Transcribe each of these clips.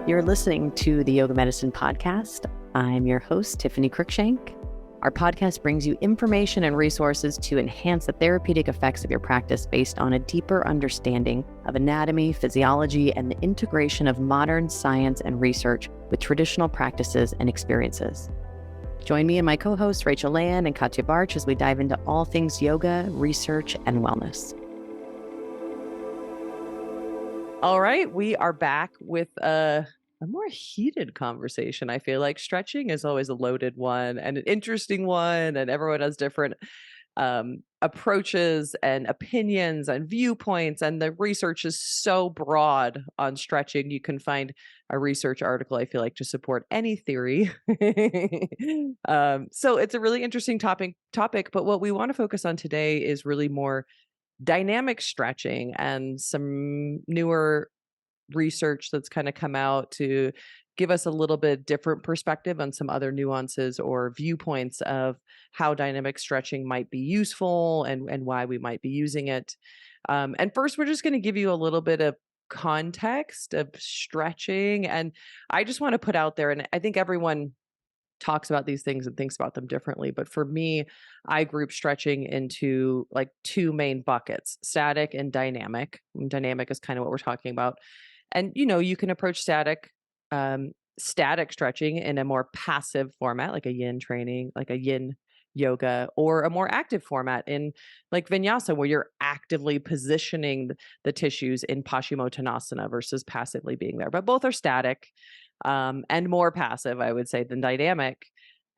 You're listening to the Yoga Medicine Podcast. I'm your host, Tiffany Cruikshank. Our podcast brings you information and resources to enhance the therapeutic effects of your practice based on a deeper understanding of anatomy, physiology, and the integration of modern science and research with traditional practices and experiences. Join me and my co-hosts, Rachel Land and Katja Barch, as we dive into all things yoga, research, and wellness. All right, we are back with a more heated conversation. I feel like stretching is always a loaded one and an interesting one, and everyone has different approaches and opinions and viewpoints, and the research is so broad on stretching. You can find a research article, I feel like, to support any theory. So it's a really interesting topic, but what we want to focus on today is really more dynamic stretching and some newer research that's kind of come out to give us a little bit different perspective on some other nuances or viewpoints of how dynamic stretching might be useful and why we might be using it. And first, we're just going to give you a little bit of context of stretching. And I just want to put out there, and I think everyone talks about these things and thinks about them differently. But for me, I group stretching into like two main buckets, static and dynamic. And dynamic is kind of what we're talking about. And, you can approach static stretching in a more passive format, like a yin training, like a yin yoga, or a more active format in like vinyasa, where you're actively positioning the tissues in Paschimottanasana versus passively being there. But both are static and more passive, I would say, than dynamic.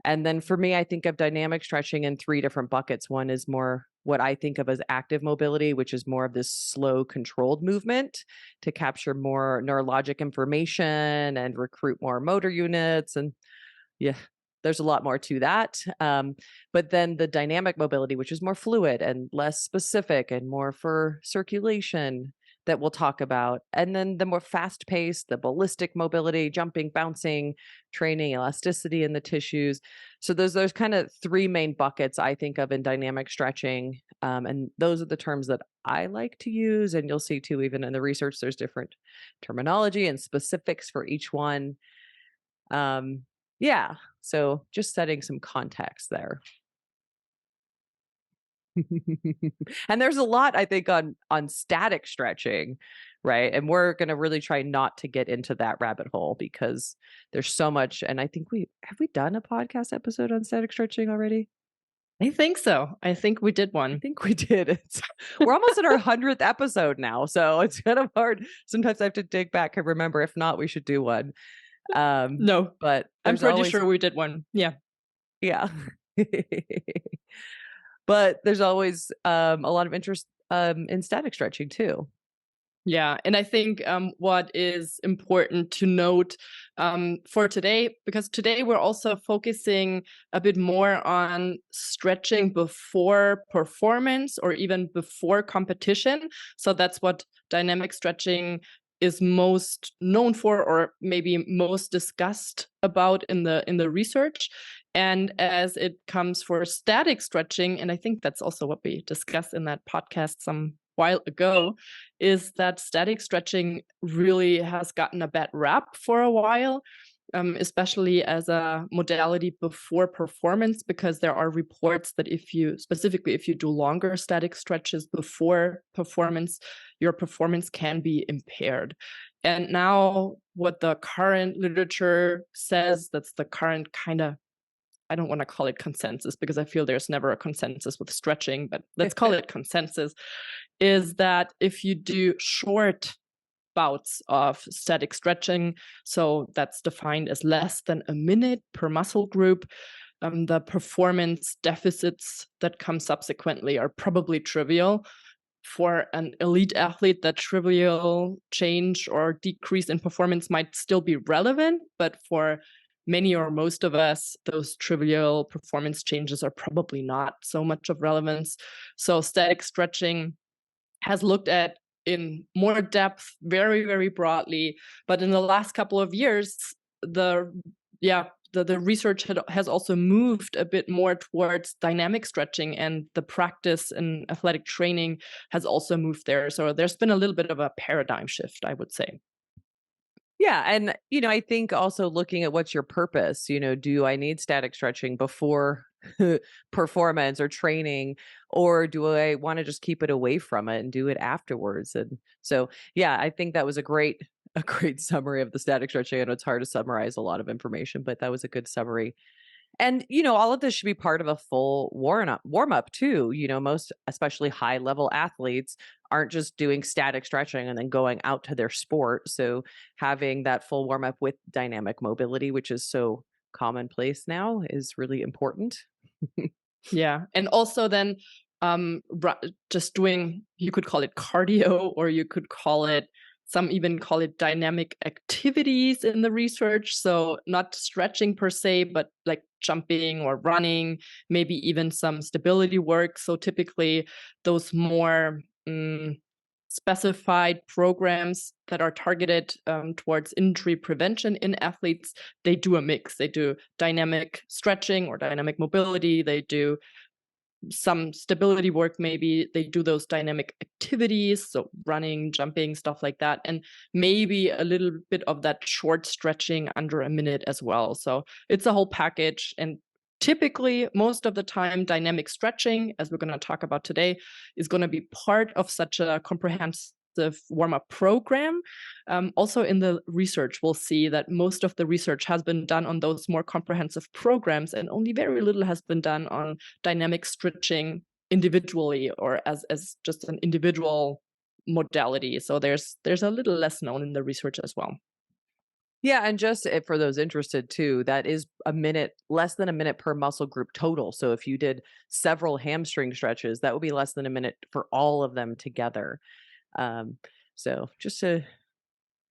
And then for me, I think of dynamic stretching in three different buckets. One is more what I think of as active mobility, which is more of this slow, controlled movement to capture more neurologic information and recruit more motor units. And yeah, there's a lot more to that. But then the dynamic mobility, which is more fluid and less specific and more for circulation, that we'll talk about. And then the more fast-paced, the ballistic mobility, jumping, bouncing, training elasticity in the tissues. So those kind of three main buckets I think of in dynamic stretching. And those are the terms that I like to use. And you'll see too, even in the research, there's different terminology and specifics for each one. Yeah, so just setting some context there. And there's a lot, I think, on static stretching, right? And we're going to really try not to get into that rabbit hole because there's so much. And I think have we done a podcast episode on static stretching already? I think so. I think we did one. I think we did. We're almost at our 100th episode now, so it's kind of hard. Sometimes I have to dig back and remember. If not, we should do one. No, but I'm pretty sure we did one. Yeah. But there's always a lot of interest in static stretching too. Yeah. And I think what is important to note for today, because today we're also focusing a bit more on stretching before performance or even before competition. So that's what dynamic stretching is most known for, or maybe most discussed about in the research. And as it comes for static stretching, and I think that's also what we discussed in that podcast some while ago, is that static stretching really has gotten a bad rap for a while, especially as a modality before performance, because there are reports that if you do longer static stretches before performance, your performance can be impaired. And now what the current literature says, that's the current kind of, I don't want to call it consensus because I feel there's never a consensus with stretching, but let's call it consensus, is that if you do short bouts of static stretching, so that's defined as less than a minute per muscle group, the performance deficits that come subsequently are probably trivial. For an elite athlete, that trivial change or decrease in performance might still be relevant, but for many or most of us, those trivial performance changes are probably not so much of relevance. So static stretching has looked at in more depth, very, very broadly. But in the last couple of years, the research has also moved a bit more towards dynamic stretching, and the practice in athletic training has also moved there. So there's been a little bit of a paradigm shift, I would say. Yeah, and, I think also looking at what's your purpose, do I need static stretching before performance or training, or do I wanna just keep it away from it and do it afterwards? And so, yeah, I think that was a great summary of the static stretching. I know it's hard to summarize a lot of information, but that was a good summary. And, all of this should be part of a full warm up too. Most, especially high level athletes, aren't just doing static stretching and then going out to their sport. So having that full warm up with dynamic mobility, which is so commonplace now, is really important. Yeah, and also then, just doing, you could call it cardio, or you could call it, some even call it dynamic activities in the research. So not stretching per se, but like jumping or running, maybe even some stability work. So typically those more specified programs that are targeted towards injury prevention in athletes, they do a mix. They do dynamic stretching or dynamic mobility. They do some stability work, maybe they do those dynamic activities, so running, jumping, stuff like that, and maybe a little bit of that short stretching under a minute as well. So it's a whole package. And typically, most of the time, dynamic stretching, as we're going to talk about today, is going to be part of such a comprehensive warm-up program. Also in the research, we'll see that most of the research has been done on those more comprehensive programs, and only very little has been done on dynamic stretching individually or as just an individual modality. So there's a little less known in the research as well. Yeah, and just for those interested too, that is a minute, less than a minute per muscle group total. So if you did several hamstring stretches, that would be less than a minute for all of them together. Um, so just an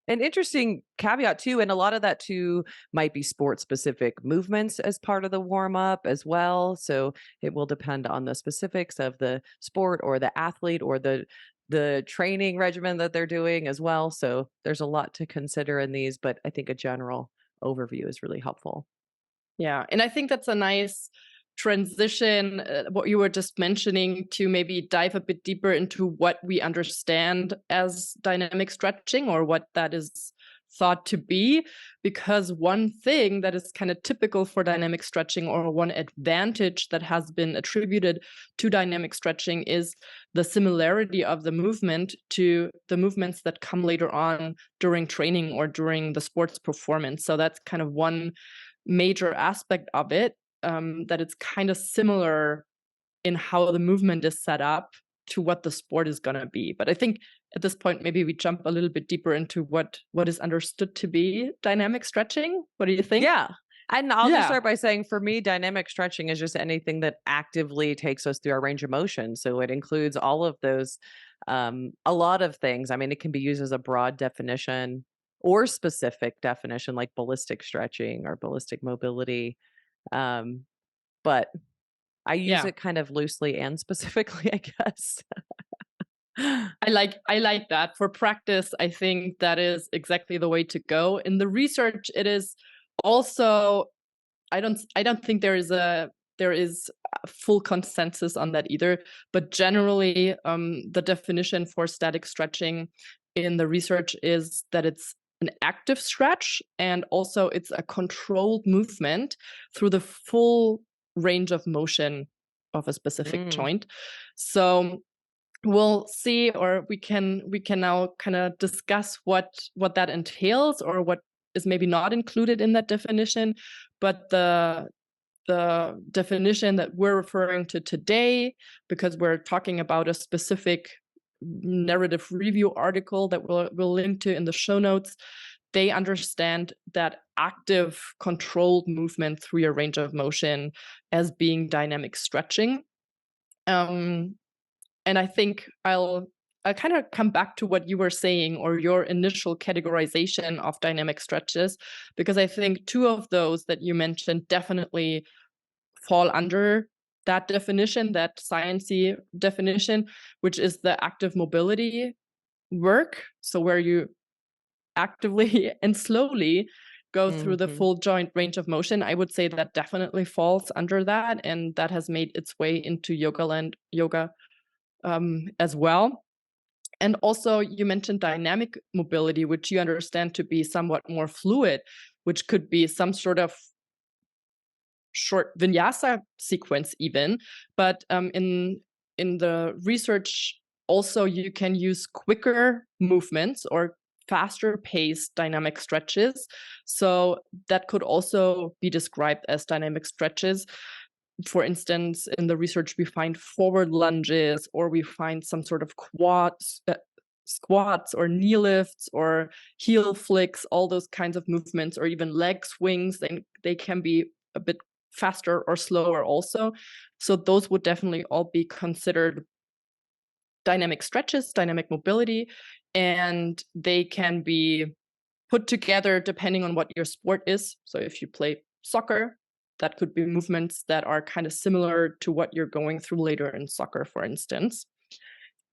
interesting caveat too, and a lot of that too might be sport specific movements as part of the warm up as well. So it will depend on the specifics of the sport or the athlete or the training regimen that they're doing as well. So there's a lot to consider in these, but I think a general overview is really helpful. Yeah, and I think that's a nice transition, what you were just mentioning, to maybe dive a bit deeper into what we understand as dynamic stretching, or what that is thought to be. Because one thing that is kind of typical for dynamic stretching, or one advantage that has been attributed to dynamic stretching, is the similarity of the movement to the movements that come later on during training or during the sports performance. So that's kind of one major aspect of it, that it's kind of similar in how the movement is set up to what the sport is going to be. But I think at this point, maybe we jump a little bit deeper into what is understood to be dynamic stretching. What do you think? Yeah. And I'll just Yeah. start by saying for me, dynamic stretching is just anything that actively takes us through our range of motion. So it includes all of those, a lot of things. I mean, it can be used as a broad definition or specific definition, like ballistic stretching or ballistic mobility. Um, but I use Yeah. it kind of loosely and specifically, I guess. I like that. For practice, I think that is exactly the way to go. In the research, it is also, I don't think there is a full consensus on that either. But generally, the definition for static stretching in the research is that it's an active stretch, and also it's a controlled movement through the full range of motion of a specific Mm, joint. So we'll see, or we can now kind of discuss what that entails, or what is maybe not included in that definition. But the definition that we're referring to today, because we're talking about a specific narrative review article that we'll link to in the show notes, they understand that active controlled movement through your range of motion as being dynamic stretching. um, and I think I'll kind of come back to what you were saying, or your initial categorization of dynamic stretches, because I think two of those that you mentioned definitely fall under that definition, that sciencey definition, which is the active mobility work. So where you actively and slowly go through the mhm. full joint range of motion, I would say that definitely falls under that, and that has made its way into yoga land yoga as well. And also, you mentioned dynamic mobility, which you understand to be somewhat more fluid, which could be some sort of short vinyasa sequence even. But in the research, also you can use quicker movements or faster paced dynamic stretches. So that could also be described as dynamic stretches. For instance, in the research, we find forward lunges, or we find some sort of squats or knee lifts or heel flicks, all those kinds of movements, or even leg swings. They can be a bit faster or slower also. So those would definitely all be considered dynamic stretches, dynamic mobility, and they can be put together depending on what your sport is. So if you play soccer, that could be movements that are kind of similar to what you're going through later in soccer, for instance.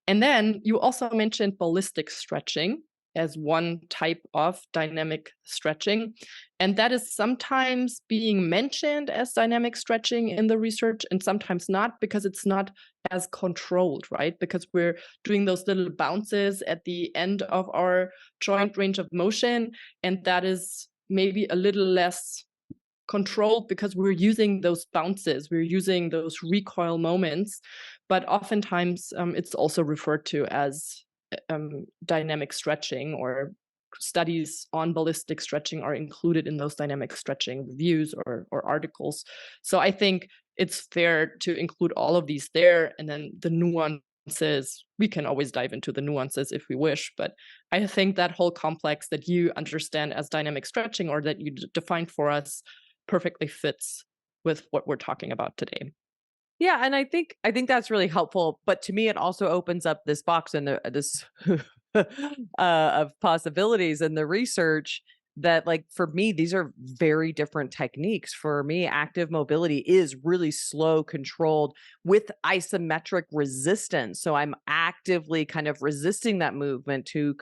And then you also mentioned ballistic stretching as one type of dynamic stretching. And that is sometimes being mentioned as dynamic stretching in the research and sometimes not, because it's not as controlled, right? Because we're doing those little bounces at the end of our joint range of motion. And that is maybe a little less controlled because we're using those bounces, we're using those recoil moments, but oftentimes it's also referred to as dynamic stretching, or studies on ballistic stretching are included in those dynamic stretching reviews or articles. So I think it's fair to include all of these there, and then the nuances, we can always dive into the nuances if we wish, but I think that whole complex that you understand as dynamic stretching, or that you defined for us, perfectly fits with what we're talking about today. Yeah, and I think that's really helpful, but to me, it also opens up this box and this of possibilities in the research that, like, for me, these are very different techniques. For me, active mobility is really slow, controlled with isometric resistance. So I'm actively kind of resisting that movement to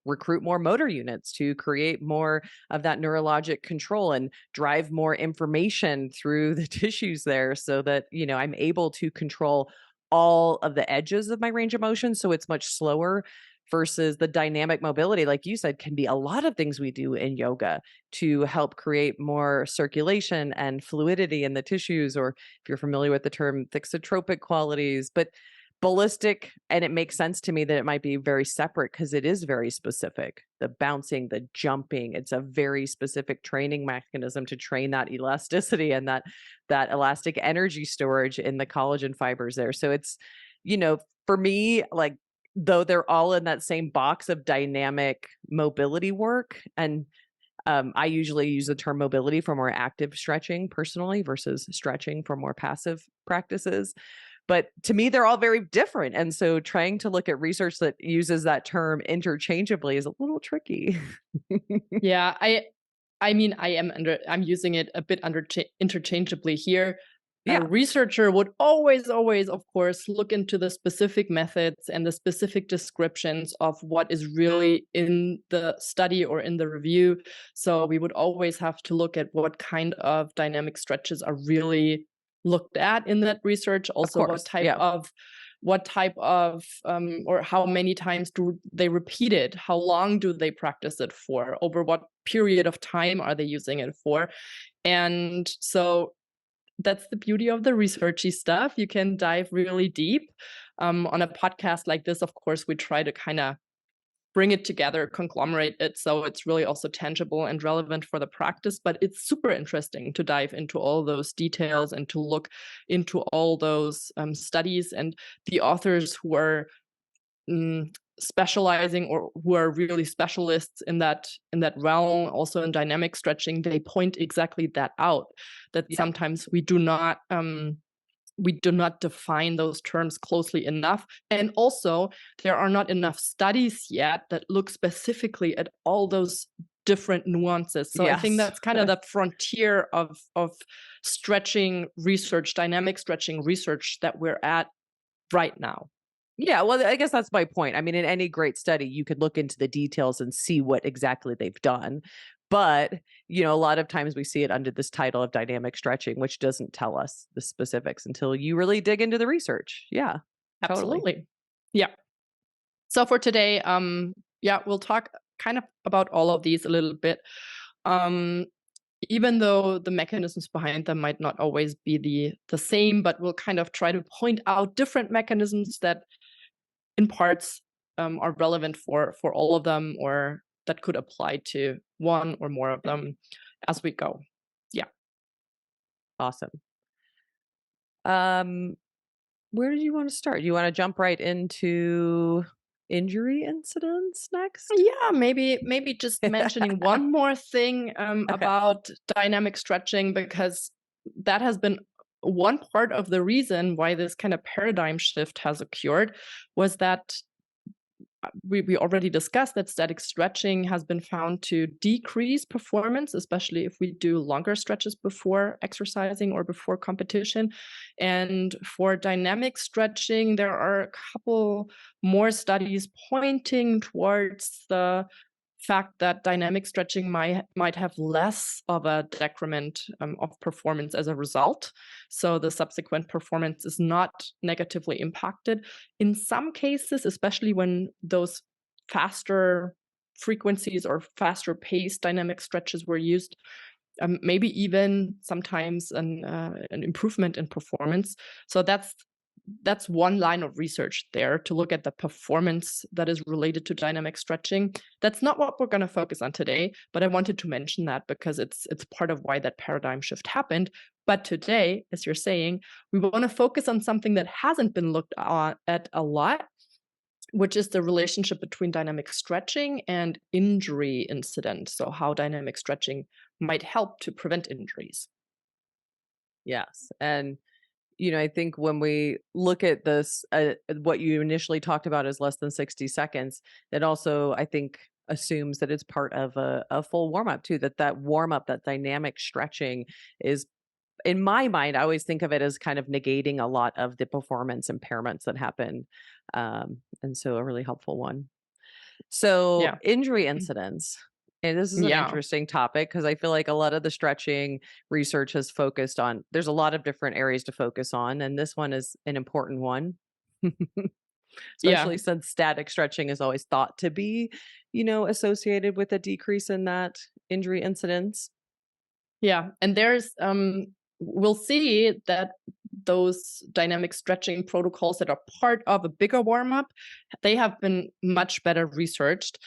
recruit more motor units, to create more of that neurologic control and drive more information through the tissues there, so that, I'm able to control all of the edges of my range of motion. So it's much slower versus the dynamic mobility, like you said, can be a lot of things we do in yoga to help create more circulation and fluidity in the tissues, or if you're familiar with the term, thixotropic qualities. But ballistic, and it makes sense to me that it might be very separate because it is very specific. The bouncing, the jumping, it's a very specific training mechanism to train that elasticity and that elastic energy storage in the collagen fibers there. So it's, for me, like, though they're all in that same box of dynamic mobility work, and I usually use the term mobility for more active stretching personally versus stretching for more passive practices. But to me, they're all very different. And so trying to look at research that uses that term interchangeably is a little tricky. Yeah, I mean, I'm using it a bit interchangeably here. A Yeah. researcher would always, of course, look into the specific methods and the specific descriptions of what is really in the study or in the review. So we would always have to look at what kind of dynamic stretches are really looked at in that research. Of Also, course. Yeah. or how many times do they repeat it? How long do they practice it for? Over what period of time are they using it for? And so that's the beauty of the researchy stuff. You can dive really deep. On a podcast like this, of course, we try to kind of bring it together, conglomerate it, so it's really also tangible and relevant for the practice. But it's super interesting to dive into all those details and to look into all those studies and the authors who are specializing, or who are really specialists in that realm, also in dynamic stretching. They point exactly that out, that Yeah. sometimes we do not define those terms closely enough. And also, there are not enough studies yet that look specifically at all those different nuances. So I think Yes. that's kind of the frontier of stretching research, dynamic stretching research, that we're at right now. Yeah, well, I guess that's my point. I mean, in any great study, you could look into the details and see what exactly they've done. But, a lot of times we see it under this title of dynamic stretching, which doesn't tell us the specifics until you really dig into the research. Yeah, totally. Absolutely. Yeah. So for today, yeah, we'll talk kind of about all of these a little bit. Um, Even though the mechanisms behind them might not always be the same, but we'll kind of try to point out different mechanisms that in parts are relevant for all of them, or that could apply to one or more of them as we go. Yeah. Awesome. Um, where did you want to start? You want to jump right into injury incidents next? Yeah, maybe just mentioning one more thing Okay. about dynamic stretching, because that has been one part of the reason why this kind of paradigm shift has occurred, was that we already discussed that static stretching has been found to decrease performance, especially if we do longer stretches before exercising or before competition. And for dynamic stretching, there are a couple more studies pointing towards the fact that dynamic stretching might have less of a decrement of performance as a result. So the subsequent performance is not negatively impacted. In some cases, especially when those faster frequencies or faster paced dynamic stretches were used, maybe even sometimes an improvement in performance. So that's one line of research there, to look at the performance that is related to dynamic stretching. That's not what we're going to focus on today, but I wanted to mention that because it's part of why that paradigm shift happened. But today, as you're saying, we want to focus on something that hasn't been looked at a lot, which is the relationship between dynamic stretching and injury incidents. So how dynamic stretching might help to prevent injuries. Yes. And I think when we look at this, what you initially talked about is less than 60 seconds. It also, I think, assumes that it's part of a full warm up too. That warm up, that dynamic stretching is, in my mind, I always think of it as kind of negating a lot of the performance impairments that happen. And so a really helpful one. So, Yeah. injury incidents. And this is an Yeah. interesting topic because I feel like a lot of the stretching research has focused on, there's a lot of different areas to focus on, and this one is an important one. Yeah. Especially since static stretching is always thought to be, associated with a decrease in that injury incidence. Yeah, and there's we'll see that those dynamic stretching protocols that are part of a bigger warm up, they have been much better researched.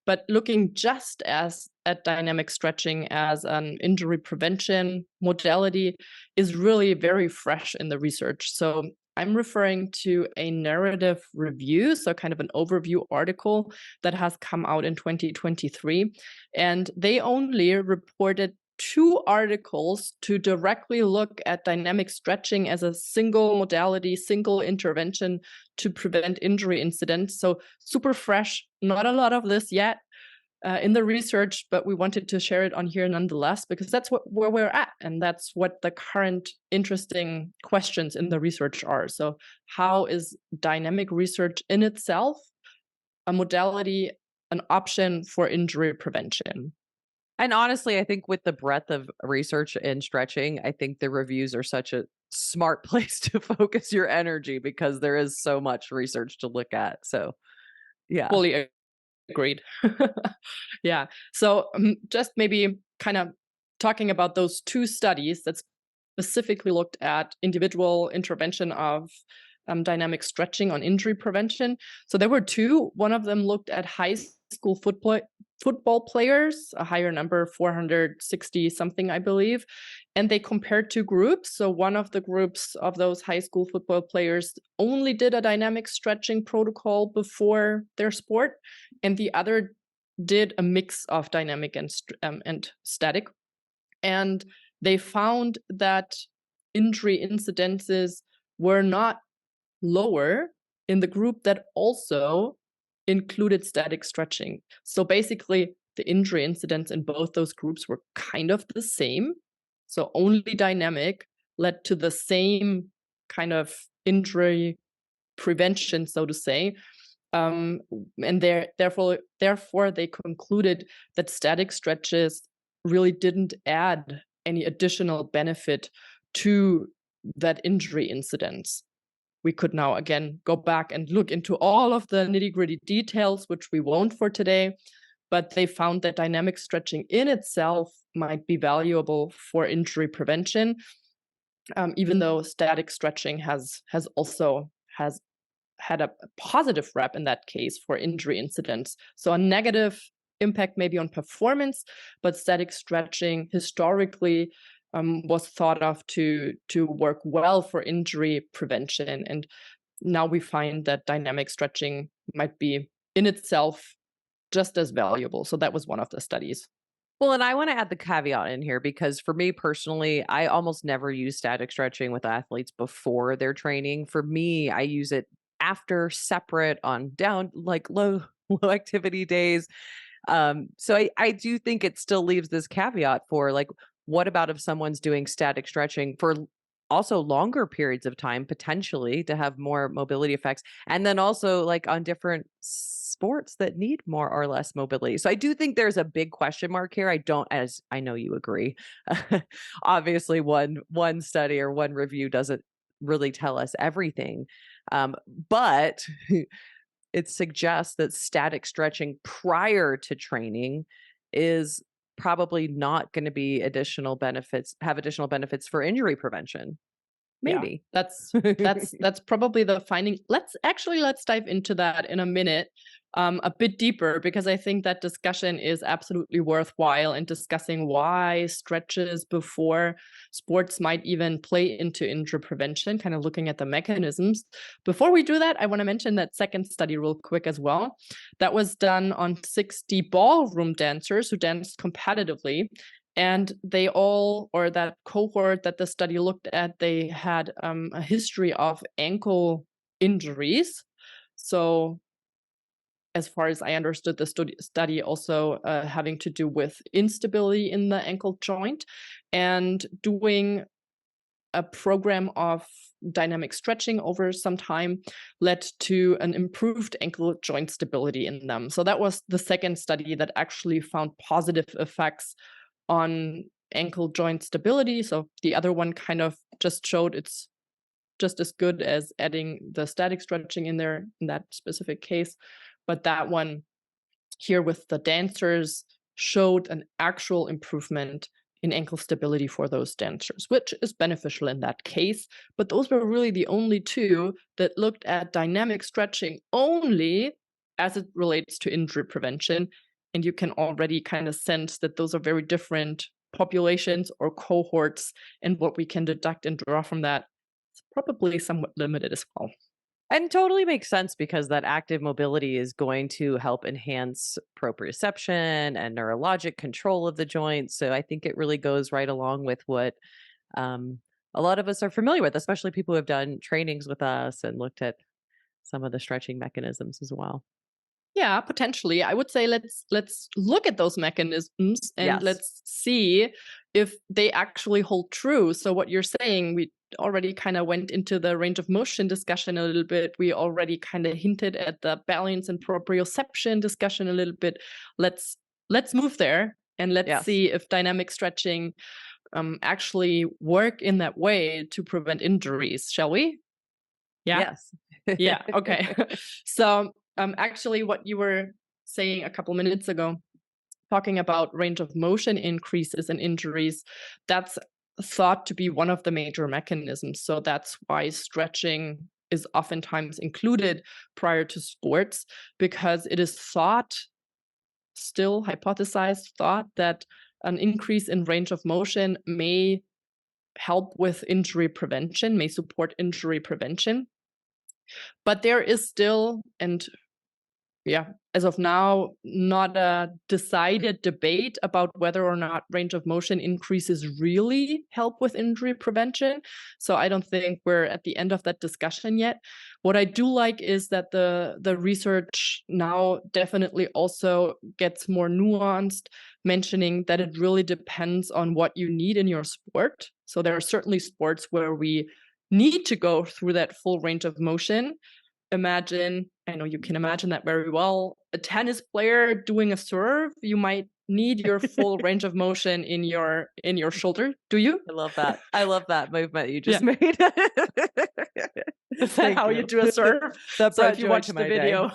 But looking just as at dynamic stretching as an injury prevention modality is really very fresh in the research. So I'm referring to a narrative review, so kind of an overview article that has come out in 2023. And they only reported 2 articles to directly look at dynamic stretching as a single modality, single intervention to prevent injury incidents. So super fresh, not a lot of this yet in the research, but we wanted to share it on here nonetheless, because that's where we're at. And that's what the current interesting questions in the research are. So how is dynamic research in itself a modality, an option for injury prevention? And honestly, I think with the breadth of research in stretching, I think the reviews are such a smart place to focus your energy because there is so much research to look at. So, yeah. Fully agreed. Yeah. So just maybe kind of talking about those 2 studies that specifically looked at individual intervention of dynamic stretching on injury prevention. So there were 2. One of them looked at high school football players, a higher number, 460 something, I believe. And they compared 2 groups. So one of the groups of those high school football players only did a dynamic stretching protocol before their sport, and the other did a mix of dynamic and static. And they found that injury incidences were not lower in the group that also included static stretching. So basically, the injury incidents in both those groups were kind of the same. So only dynamic led to the same kind of injury prevention, so to say. And therefore, they concluded that static stretches really didn't add any additional benefit to that injury incidence. we could now again go back and look into all of the nitty-gritty details, which we won't for today. But they found that dynamic stretching in itself might be valuable for injury prevention, even though static stretching has also had a positive rep in that case for injury incidents. So a negative impact maybe on performance, but static stretching historically was thought of to work well for injury prevention. And now we find that dynamic stretching might be in itself just as valuable. So that was one of the studies. Well, and I want to add the caveat in here because for me personally, I almost never use static stretching with athletes before their training. For me, I use it after, separate, on down, like low activity days. So I do think it still leaves this caveat for, like, what about if someone's doing static stretching for also longer periods of time, potentially to have more mobility effects, and then also like on different sports that need more or less mobility. So I do think there's a big question mark here. I don't, as I know you agree. Obviously, one study or one review doesn't really tell us everything. But it suggests that static stretching prior to training is probably not going to be have additional benefits for injury prevention. Yeah, Maybe. that's probably the finding. Let's dive into that in a minute, a bit deeper, because I think that discussion is absolutely worthwhile in discussing why stretches before sports might even play into injury prevention, kind of looking at the mechanisms. Before we do that, I want to mention that second study real quick as well. That was done on 60 ballroom dancers who danced competitively. And they all, or that cohort that the study looked at, they had a history of ankle injuries. So as far as I understood, the study also having to do with instability in the ankle joint, and doing a program of dynamic stretching over some time led to an improved ankle joint stability in them. So that was the second study that actually found positive effects on ankle joint stability. So the other one kind of just showed it's just as good as adding the static stretching in there in that specific case. But that one here with the dancers showed an actual improvement in ankle stability for those dancers, which is beneficial in that case. But those were really the only two that looked at dynamic stretching only as it relates to injury prevention. And you can already kind of sense that those are very different populations or cohorts, and what we can deduct and draw from that is probably somewhat limited as well. And totally makes sense because that active mobility is going to help enhance proprioception and neurologic control of the joints. So I think it really goes right along with what um, a lot of us are familiar with, especially people who have done trainings with us and looked at some of the stretching mechanisms as well. Yeah, potentially. I would say let's look at those mechanisms and Yes. let's see if they actually hold true. So what you're saying, we already kind of went into the range of motion discussion a little bit. We already kind of hinted at the balance and proprioception discussion a little bit. Let's move there and let's Yes. see if dynamic stretching actually work in that way to prevent injuries. Shall we? Yeah. Yes. Yeah. Okay. So actually, what you were saying a couple minutes ago, talking about range of motion increases in injuries, that's thought to be one of the major mechanisms. So that's why stretching is oftentimes included prior to sports, because it is thought, still hypothesized, thought that an increase in range of motion may help with injury prevention, may support injury prevention. But there is still, and yeah, as of now, not a decided debate about whether or not range of motion increases really help with injury prevention. So I don't think we're at the end of that discussion yet. What I do like is that the research now definitely also gets more nuanced, mentioning that it really depends on what you need in your sport. So there are certainly sports where we need to go through that full range of motion, imagine, I know you can imagine that very well, a tennis player doing a serve, you might need your full range of motion in your shoulder. Do you? I love that. I love that movement you just Yeah. made. Is that Thank how you you. do a serve? That So brought if you joy to watch the my day. video,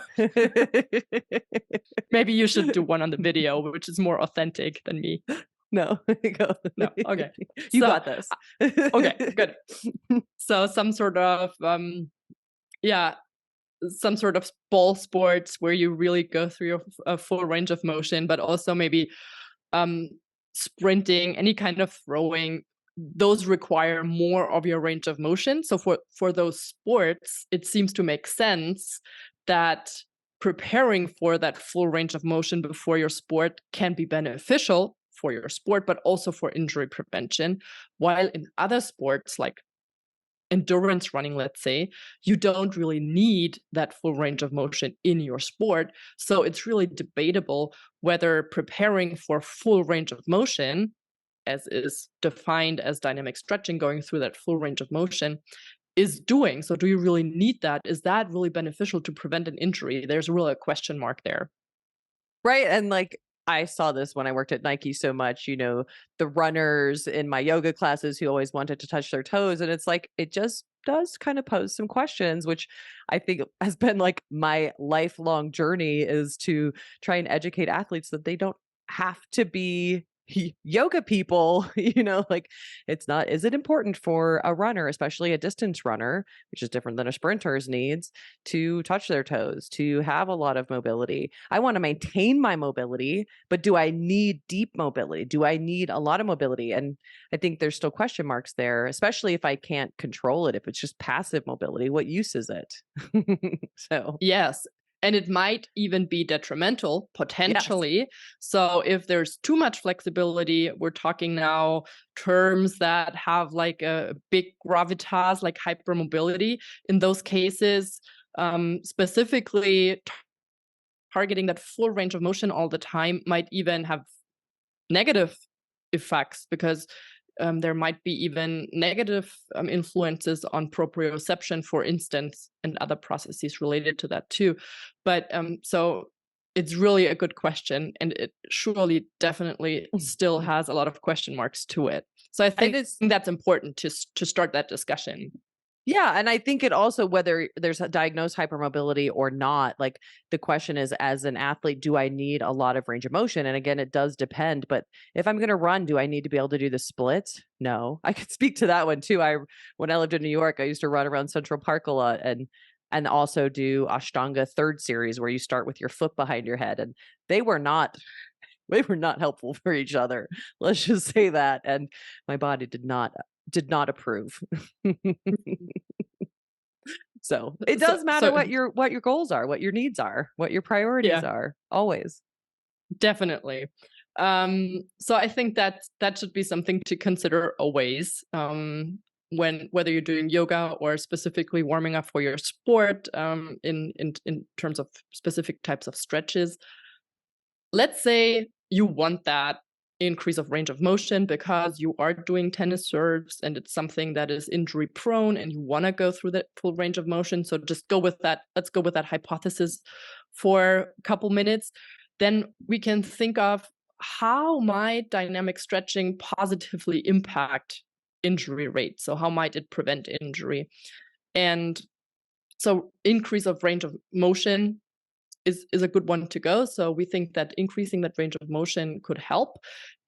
maybe you should do one on the video, which is more authentic than me. No, go. No. Okay. You So got this. okay, good. So some sort of yeah, some sort of ball sports where you really go through your full range of motion, but also maybe um, sprinting, any kind of throwing. Those require more of your range of motion. So for those sports, it seems to make sense that preparing for that full range of motion before your sport can be beneficial for your sport, but also for injury prevention. While in other sports like endurance running, let's say, you don't really need that full range of motion in your sport. So it's really debatable whether preparing for full range of motion, as is defined as dynamic stretching, going through that full range of motion, is doing. So do you really need that? Is that really beneficial to prevent an injury? There's really a question mark there. Right, and, like, I saw this when I worked at Nike so much, the runners in my yoga classes who always wanted to touch their toes, and it's like, it just does kinda pose some questions, which I think has been, like, my lifelong journey is to try and educate athletes that they don't have to be yoga people, like, it's not is it important for a runner, especially a distance runner, which is different than a sprinter's needs, to touch their toes, to have a lot of mobility. I want to maintain my mobility, but do I need deep mobility? Do I need a lot of mobility? And I think there's still question marks there, especially if I can't control it. If it's just passive mobility, what use is it? So, Yes. And it might even be detrimental yes. potentially. So if there's too much flexibility, we're talking now terms that have like a big gravitas, like hypermobility. In those cases, specifically targeting that full range of motion all the time might even have negative effects because there might be even negative influences on proprioception, for instance, and other processes related to that too. But so it's really a good question, and it surely definitely still has a lot of question marks to it. So I And think it's that's important to start that discussion. Yeah, and I think it also whether there's a diagnosed hypermobility or not, like the question is as an athlete, do I need a lot of range of motion? And again, it does depend, but if I'm going to run, do I need to be able to do the splits? No. I could speak to that one too. I When I lived in New York, I used to run around Central Park a lot and also do Ashtanga third series where you start with your foot behind your head and they were not they were not helpful for each other. Let's just say that and my body did not approve. So, it So does matter so what your goals are, what your needs are, what your priorities yeah, are, always. definitely. So I think that that should be something to consider always. When whether you're doing yoga or specifically warming up for your sport, in terms of specific types of stretches. Let's say you want that increase of range of motion because you are doing tennis serves and it's something that is injury prone and you want to go through that full range of motion. So just go with that. Let's go with that hypothesis for a couple minutes. Then we can think of how might dynamic stretching positively impact injury rate. So how might it prevent injury? And so increase of range of motion is a good one to go. So we think that increasing that range of motion could help.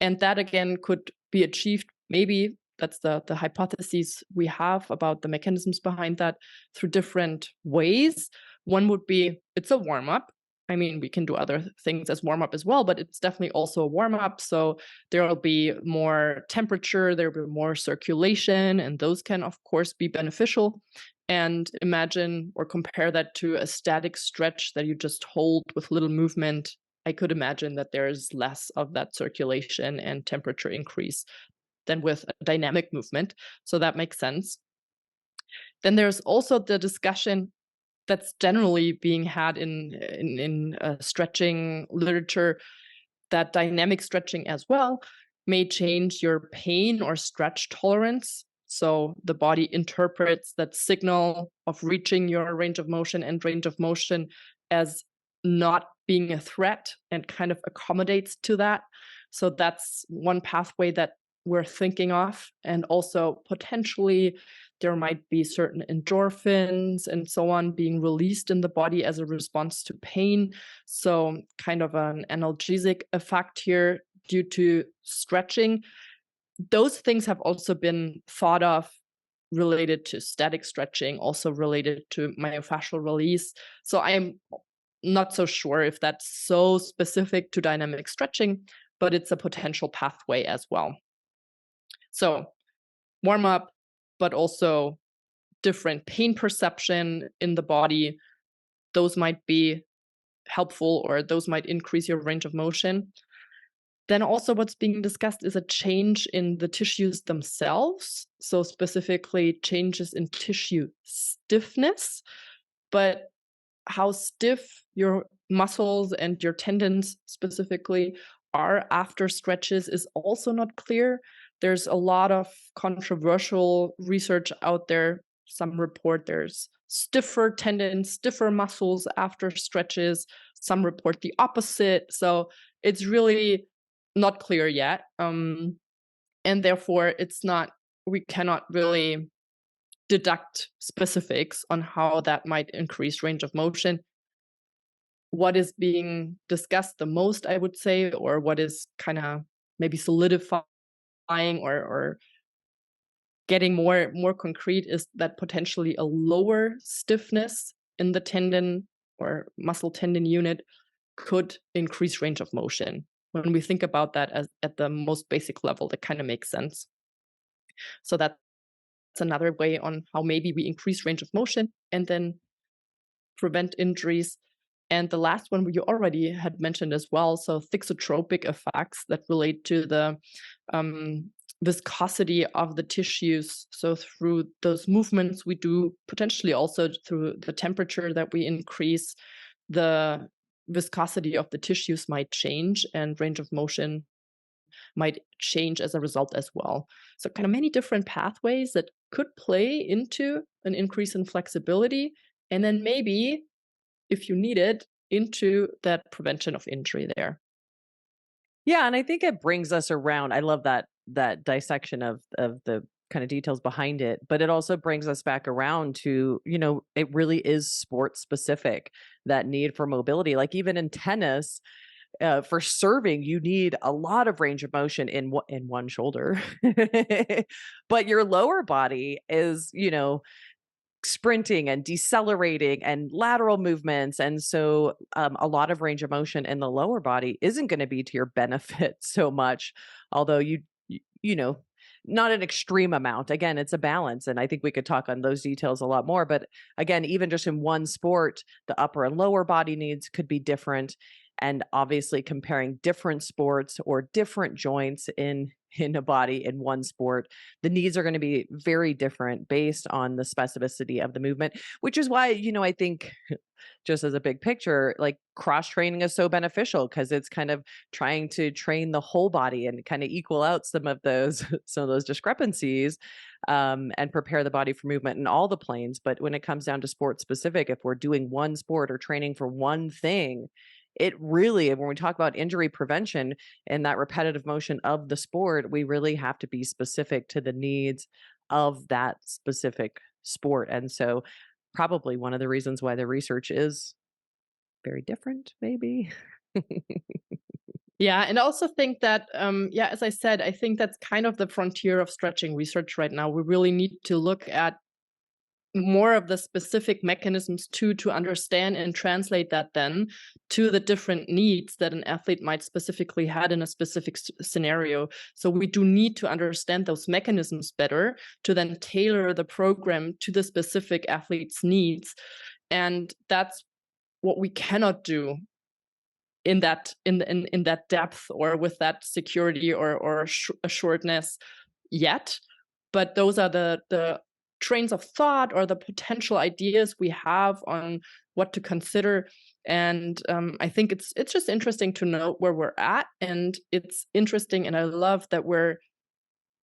And that again could be achieved, maybe that's the hypotheses we have about the mechanisms behind that, through different ways. One would be it's a warm-up. I mean, we can do other things as warm-up as well, but it's definitely also a warm-up. So there will be more temperature, there will be more circulation, and those can, of course, be beneficial. And imagine or compare that to a static stretch that you just hold with little movement. I could imagine that there's less of that circulation and temperature increase than with a dynamic movement. So that makes sense. Then there's also the discussion that's generally being had in stretching literature, that dynamic stretching as well may change your pain or stretch tolerance. So the body interprets that signal of reaching your range of motion and range of motion as not being a threat and kind of accommodates to that. So that's one pathway that we're thinking of. And also potentially there might be certain endorphins and so on being released in the body as a response to pain. So kind of an analgesic effect here due to stretching. Those things have also been thought of related to static stretching, also related to myofascial release. So I'm not so sure if that's so specific to dynamic stretching, but it's a potential pathway as well. So warm up, but also different pain perception in the body. Those might be helpful, or those might increase your range of motion. Then also what's being discussed is a change in the tissues themselves. So specifically changes in tissue stiffness, but how stiff your muscles and your tendons specifically are after stretches is also not clear. There's a lot of controversial research out there. Some report there's stiffer tendons, stiffer muscles after stretches. Some report the opposite. So it's really not clear yet. And therefore, we cannot really deduct specifics on how that might increase range of motion. What is being discussed the most, I would say, or what is kind of maybe solidifying or getting more concrete, is that potentially a lower stiffness in the tendon or muscle tendon unit could increase range of motion. When we think about that as at the most basic level, that kind of makes sense. So that's another way on how maybe we increase range of motion and then prevent injuries. And the last one you already had mentioned as well, so thixotropic effects that relate to the viscosity of the tissues. So through those movements we do, potentially also through the temperature that we increase, the viscosity of the tissues might change and range of motion might change as a result as well. So kind of many different pathways that could play into an increase in flexibility, and then maybe, if you need it, into that prevention of injury there. Yeah, and I think it brings us around. I love that dissection of the kind of details behind it, but it also brings us back around to, it really is sport specific, that need for mobility. Like even in tennis, for serving, you need a lot of range of motion in one shoulder, but your lower body is, sprinting and decelerating and lateral movements. And so a lot of range of motion in the lower body isn't going to be to your benefit so much, although you know, not an extreme amount. Again, it's a balance. And I think we could talk on those details a lot more. But again, even just in one sport, the upper and lower body needs could be different. And obviously comparing different sports or different joints in a body in one sport, the needs are going to be very different based on the specificity of the movement, which is why, I think just as a big picture, like cross training is so beneficial because it's kind of trying to train the whole body and kind of equal out some of those some of those discrepancies, and prepare the body for movement in all the planes. But when it comes down to sport specific, if we're doing one sport or training for one thing, it really, when we talk about injury prevention and that repetitive motion of the sport, we really have to be specific to the needs of that specific sport. And so probably one of the reasons why the research is very different, maybe. Yeah, and I also think that, as I said, I think that's kind of the frontier of stretching research right now. We really need to look at more of the specific mechanisms to understand and translate that then to the different needs that an athlete might specifically had in a specific scenario. So we do need to understand those mechanisms better to then tailor the program to the specific athlete's needs. And that's what we cannot do in that depth or with that security or assuredness yet. But those are the trains of thought or the potential ideas we have on what to consider. And I think it's just interesting to know where we're at, and it's interesting, and I love that we're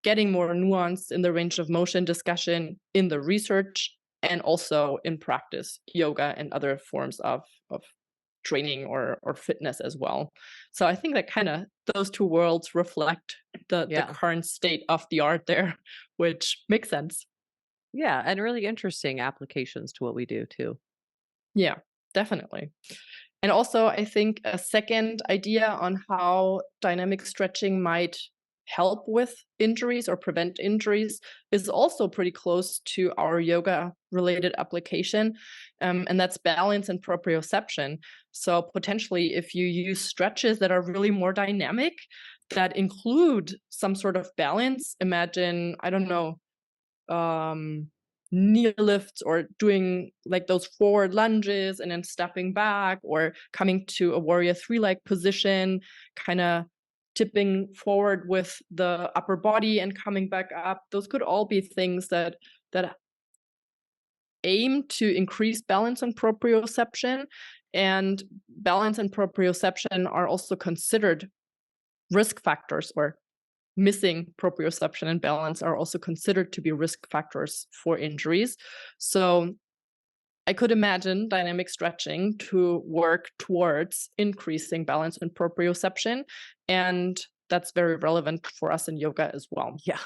getting more nuanced in the range of motion discussion in the research and also in practice, yoga and other forms of training or fitness as well. So I think that kind of those two worlds reflect the Yeah. current state of the art there, which makes sense. Yeah, and really interesting applications to what we do too. Yeah, definitely. And also, I think a second idea on how dynamic stretching might help with injuries or prevent injuries is also pretty close to our yoga related application, and that's balance and proprioception. So, potentially, if you use stretches that are really more dynamic, that include some sort of balance, imagine, I don't know, um, knee lifts or doing like those forward lunges and then stepping back or coming to a warrior three-leg position, kind of tipping forward with the upper body and coming back up. Those could all be things that aim to increase balance and proprioception. And balance and proprioception are also considered risk factors, or missing proprioception and balance are also considered to be risk factors for injuries. So I could imagine dynamic stretching to work towards increasing balance and proprioception. And that's very relevant for us in yoga as well. Yeah.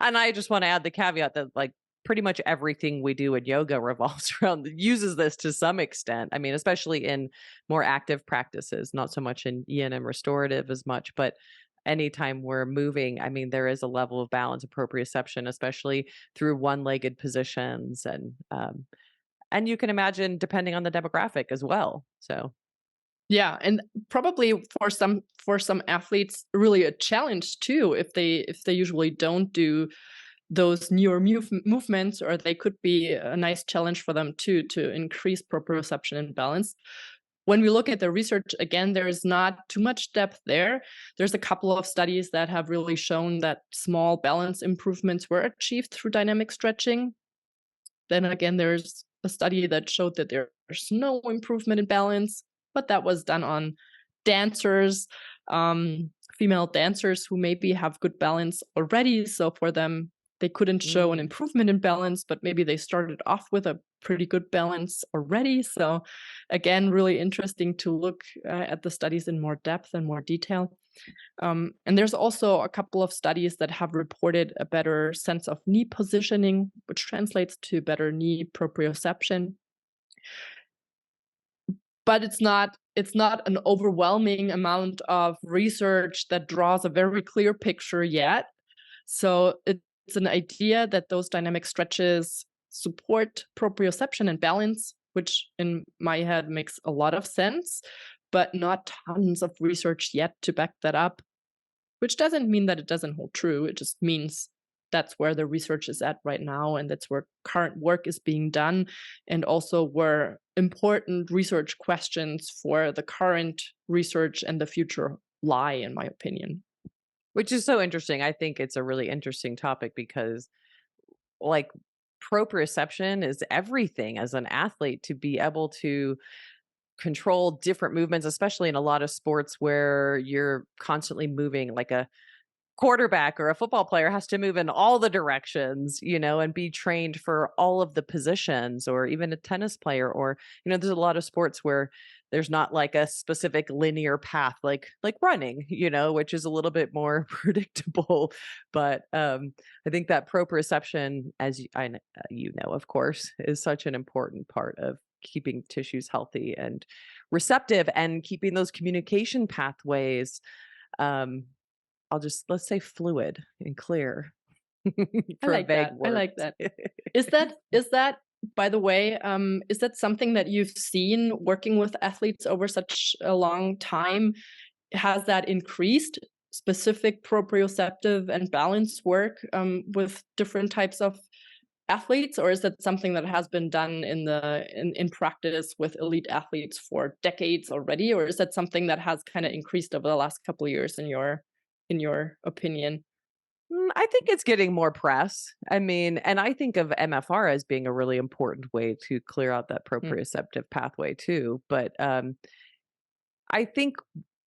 And I just want to add the caveat that like pretty much everything we do in yoga revolves around uses this to some extent. I mean, especially in more active practices, not so much in yin and restorative as much, but anytime we're moving, I mean, there is a level of balance and proprioception, especially through one-legged positions and you can imagine depending on the demographic as well. So Yeah, and probably for some athletes really a challenge too if they usually don't do those newer movements, or they could be a nice challenge for them too to increase proprioception and balance. When we look at the research, again, there's not too much depth there. There's a couple of studies that have really shown that small balance improvements were achieved through dynamic stretching. Then again, there's a study that showed that there's no improvement in balance, but that was done on dancers, female dancers who maybe have good balance already. So for them, they couldn't show an mm. improvement in balance, but maybe they started off with a pretty good balance already. So again, really interesting to look at the studies in more depth and more detail. And there's also a couple of studies that have reported a better sense of knee positioning, which translates to better knee proprioception. But it's not an overwhelming amount of research that draws a very clear picture yet. So it's an idea that those dynamic stretches support proprioception and balance, which in my head makes a lot of sense, but not tons of research yet to back that up. Which doesn't mean that it doesn't hold true. It just means that's where the research is at right now, and that's where current work is being done, and also where important research questions for the current research and the future lie, in my opinion. Which is so interesting. I think it's a really interesting topic because like proprioception is everything as an athlete to be able to control different movements, especially in a lot of sports where you're constantly moving. Like a quarterback or a football player has to move in all the directions, and be trained for all of the positions, or even a tennis player, or, there's a lot of sports where there's not like a specific linear path, like running, which is a little bit more predictable. But I think that proprioception, as of course, is such an important part of keeping tissues healthy and receptive and keeping those communication pathways um let's say fluid and clear I for like vague that. I words. like that. Is that, by the way, is that something that you've seen working with athletes over such a long time? Has that increased specific proprioceptive and balance work with different types of athletes, or is that something that has been done in practice with elite athletes for decades already, or is that something that has kind of increased over the last couple of years in your opinion? I think it's getting more press. I mean, and I think of MFR as being a really important way to clear out that Mm, proprioceptive pathway too. But I think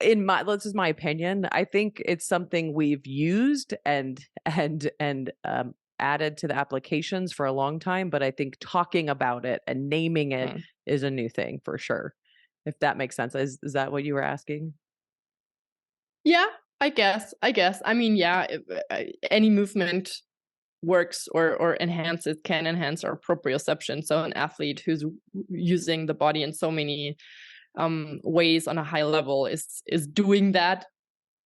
this is my opinion. I think it's something we've used and added to the applications for a long time, but I think talking about it and naming it Mm. is a new thing for sure. If that makes sense. Is that what you were asking? Yeah, I guess. I mean, yeah, any movement works or enhances can enhance our proprioception. So an athlete who's using the body in so many ways on a high level is doing that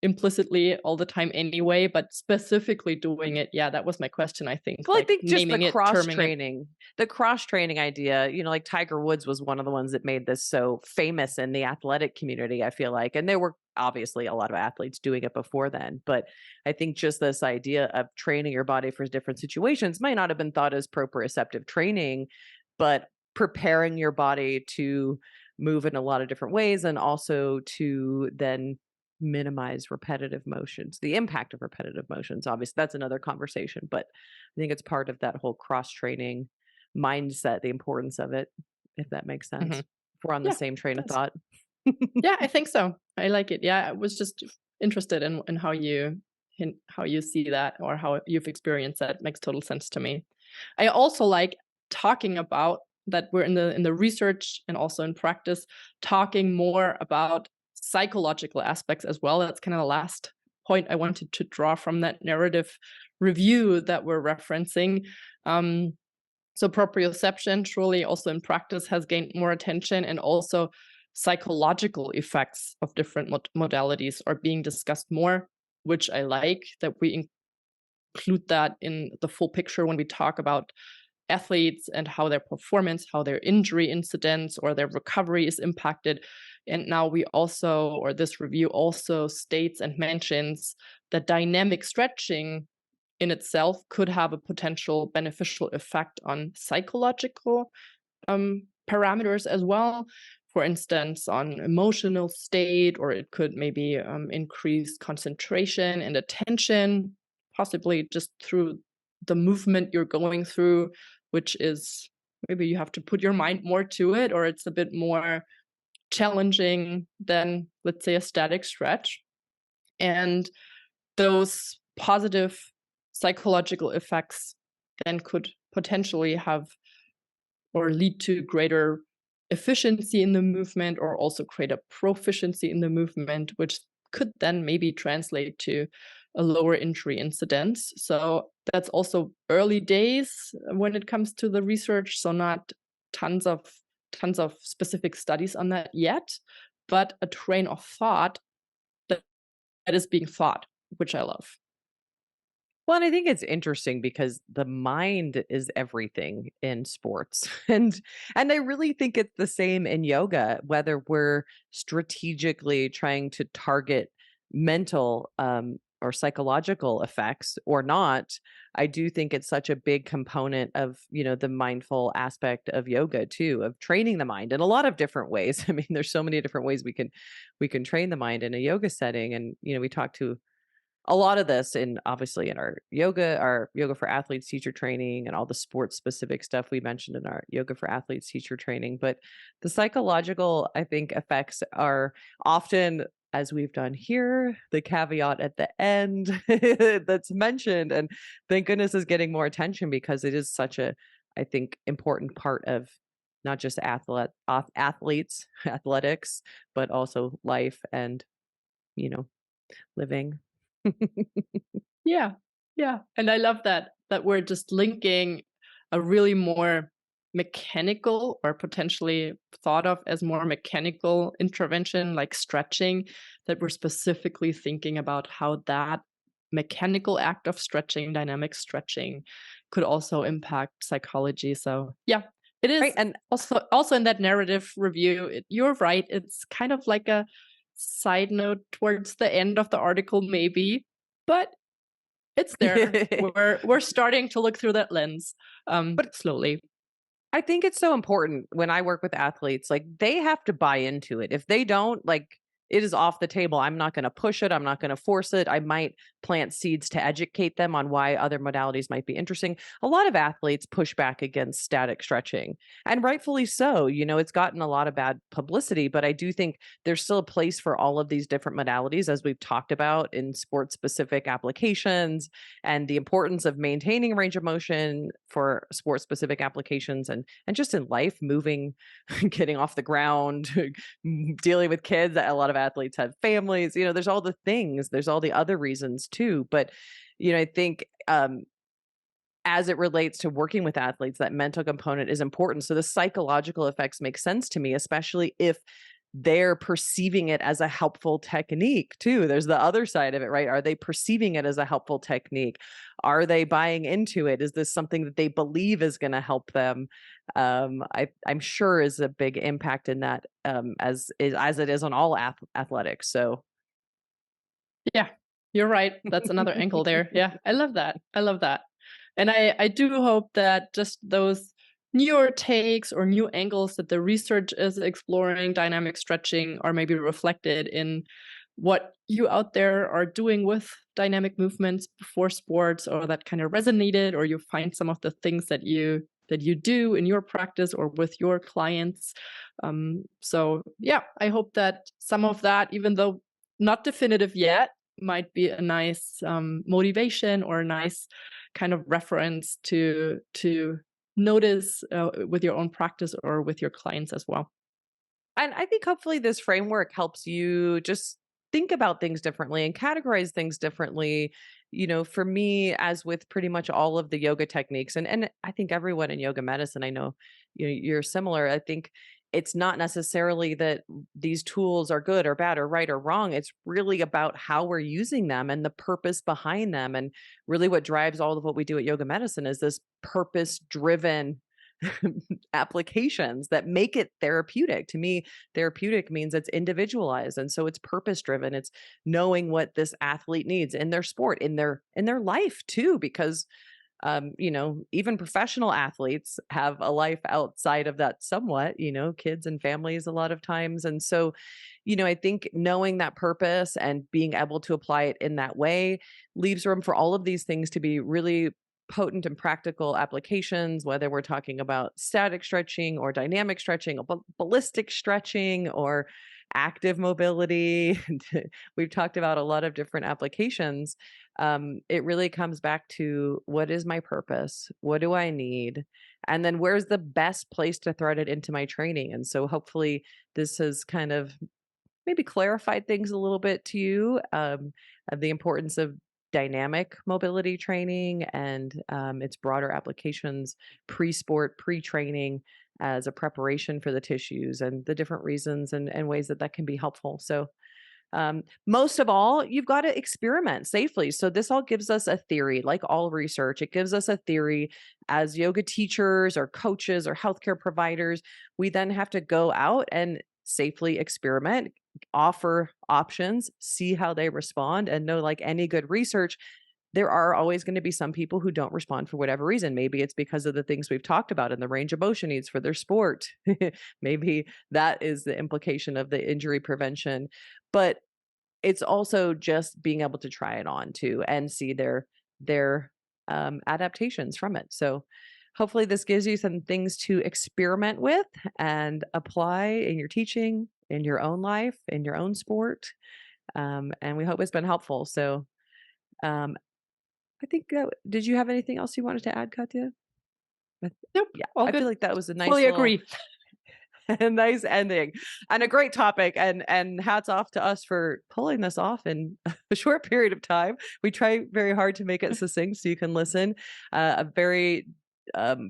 implicitly all the time anyway, but specifically doing it, yeah, that was my question, I think, Well, I like think just naming it, terming it. the cross training idea, like Tiger Woods was one of the ones that made this so famous in the athletic community, I feel like. And there were obviously a lot of athletes doing it before then. But I think just this idea of training your body for different situations might not have been thought as proprioceptive training, but preparing your body to move in a lot of different ways and also to then minimize repetitive motions, the impact of repetitive motions. Obviously, that's another conversation, but I think it's part of that whole cross training mindset, the importance of it, if that makes sense. Mhm. If we're on the Yeah, same it train of does. thought. Yeah, I think so. I like it. Yeah, I was just interested in how you see that or how you've experienced that. Makes total sense to me. I also like talking about that we're in the research and also in practice, talking more about psychological aspects as well. That's kind of the last point I wanted to draw from that narrative review that we're referencing. Um, so proprioception truly also in practice has gained more attention, and also psychological effects of different modalities are being discussed more, which I like that we include that in the full picture when we talk about athletes and how their performance, how their injury incidents or their recovery is impacted. And now we also, or this review also states and mentions that dynamic stretching in itself could have a potential beneficial effect on psychological parameters as well. For instance, on emotional state, or it could maybe increase concentration and attention, possibly just through the movement you're going through, which is maybe you have to put your mind more to it, or it's a bit more challenging than, let's say, a static stretch. And those positive psychological effects then could potentially have or lead to greater efficiency in the movement, or also greater proficiency in the movement, which could then maybe translate to a lower injury incidence. So that's also early days when it comes to the research. So not tons of specific studies on that yet, but a train of thought that, that is being thought, which I love. Well, and I think it's interesting because the mind is everything in sports. And I really think it's the same in yoga, whether we're strategically trying to target mental or psychological effects or not. I do think it's such a big component of, the mindful aspect of yoga too, of training the mind in a lot of different ways. I mean, there's so many different ways we can train the mind in a yoga setting. And, we talk to a lot of this in obviously in our yoga for athletes teacher training and all the sports specific stuff we mentioned in our yoga for athletes teacher training. But the psychological, I think, effects are often, as we've done here, the caveat at the end that's mentioned. And thank goodness is getting more attention because it is such a, I think, important part of not just athletes, athletics, but also life and, you know, living. Yeah. Yeah. And I love that we're just linking a really more mechanical, or potentially thought of as more mechanical intervention like stretching, that we're specifically thinking about how that mechanical act of stretching, dynamic stretching, could also impact psychology. So yeah, it Right. is And also in that narrative review, you're right. It's kind of like a side note towards the end of the article, maybe, but it's there. We're starting to look through that lens, but slowly. I think it's so important when I work with athletes, like they have to buy into it. If they don't, like it is off the table. I'm not going to push it. I'm not going to force it. I might plant seeds to educate them on why other modalities might be interesting. A lot of athletes push back against static stretching, and rightfully so. It's gotten a lot of bad publicity, but I do think there's still a place for all of these different modalities, as we've talked about in sports specific applications, and the importance of maintaining range of motion for sports specific applications, and just in life, moving, getting off the ground, dealing with kids. A lot of athletes have families. There's all the things, there's all the other reasons too. But I think as it relates to working with athletes, that mental component is important. So the psychological effects make sense to me, especially if they're perceiving it as a helpful technique too. There's the other side of it, right? Are they perceiving it as a helpful technique? Are they buying into it? Is this something that they believe is going to help them? I'm sure is a big impact in that, as it is on all athletics. So Yeah, you're right. That's another angle there. Yeah, I love that. I love that. And I do hope that just those newer takes or new angles that the research is exploring dynamic stretching are maybe reflected in what you out there are doing with dynamic movements before sports, or that kind of resonated, or you find some of the things that you do in your practice or with your clients. So yeah, I hope that some of that, even though not definitive yet, might be a nice motivation or a nice kind of reference to notice with your own practice or with your clients as well. And I think hopefully this framework helps you just think about things differently and categorize things differently. For me, as with pretty much all of the yoga techniques, and I think everyone in yoga medicine, I know you're similar. I think it's not necessarily that these tools are good or bad or right or wrong. It's really about how we're using them and the purpose behind them. And really what drives all of what we do at yoga medicine is this purpose driven applications that make it therapeutic. To me, therapeutic means it's individualized, and so it's purpose driven. It's knowing what this athlete needs in their sport, in their life too, because even professional athletes have a life outside of that somewhat, kids and families a lot of times. And so, I think knowing that purpose and being able to apply it in that way leaves room for all of these things to be really potent and practical applications, whether we're talking about static stretching or dynamic stretching or ballistic stretching or active mobility. We've talked about a lot of different applications. It really comes back to, what is my purpose? What do I need? And then where's the best place to thread it into my training? And so hopefully this has kind of maybe clarified things a little bit to you, of the importance of dynamic mobility training and its broader applications pre-sport, pre-training, as a preparation for the tissues, and the different reasons and ways that can be helpful. So most of all, you've got to experiment safely. So this all gives us a theory, like all research. It gives us a theory as yoga teachers or coaches or healthcare providers. We then have to go out and safely experiment, offer options, see how they respond, and know, like any good research, there are always going to be some people who don't respond for whatever reason. Maybe it's because of the things we've talked about in the range of motion needs for their sport. Maybe that is the implication of the injury prevention. But it's also just being able to try it on too and see their adaptations from it. So hopefully this gives you some things to experiment with and apply in your teaching, in your own life, in your own sport. And we hope it's been helpful. So I think, did you have anything else you wanted to add, Katja? Nope, Yeah, all I good. feel like that was a nice Fully little agree. a nice ending and a great topic, and hats off to us for pulling this off in a short period of time. We try very hard to make it succinct so you can listen. A very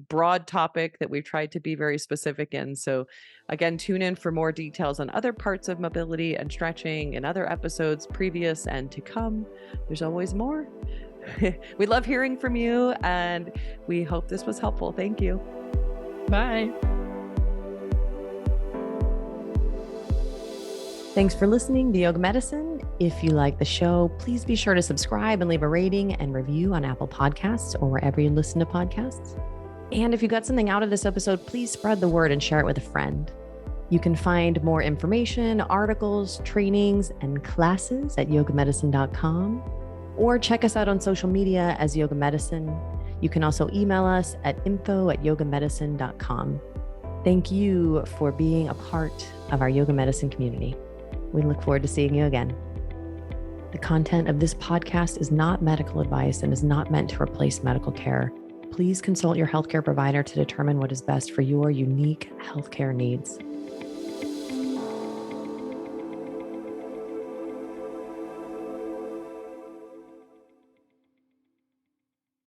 broad topic that we've tried to be very specific in. So again, tune in for more details on other parts of mobility and stretching in other episodes previous and to come. There's always more. We love hearing from you, and we hope this was helpful. Thank you. Bye. Thanks for listening to Yoga Medicine. If you like the show, please be sure to subscribe and leave a rating and review on Apple Podcasts or wherever you listen to podcasts. And if you got something out of this episode, please spread the word and share it with a friend. You can find more information, articles, trainings, and classes at yogamedicine.com, or check us out on social media as Yoga Medicine. You can also email us at info@yogamedicine.com. Thank you for being a part of our Yoga Medicine community. We look forward to seeing you again. The content of this podcast is not medical advice and is not meant to replace medical care. Please consult your healthcare provider to determine what is best for your unique healthcare needs.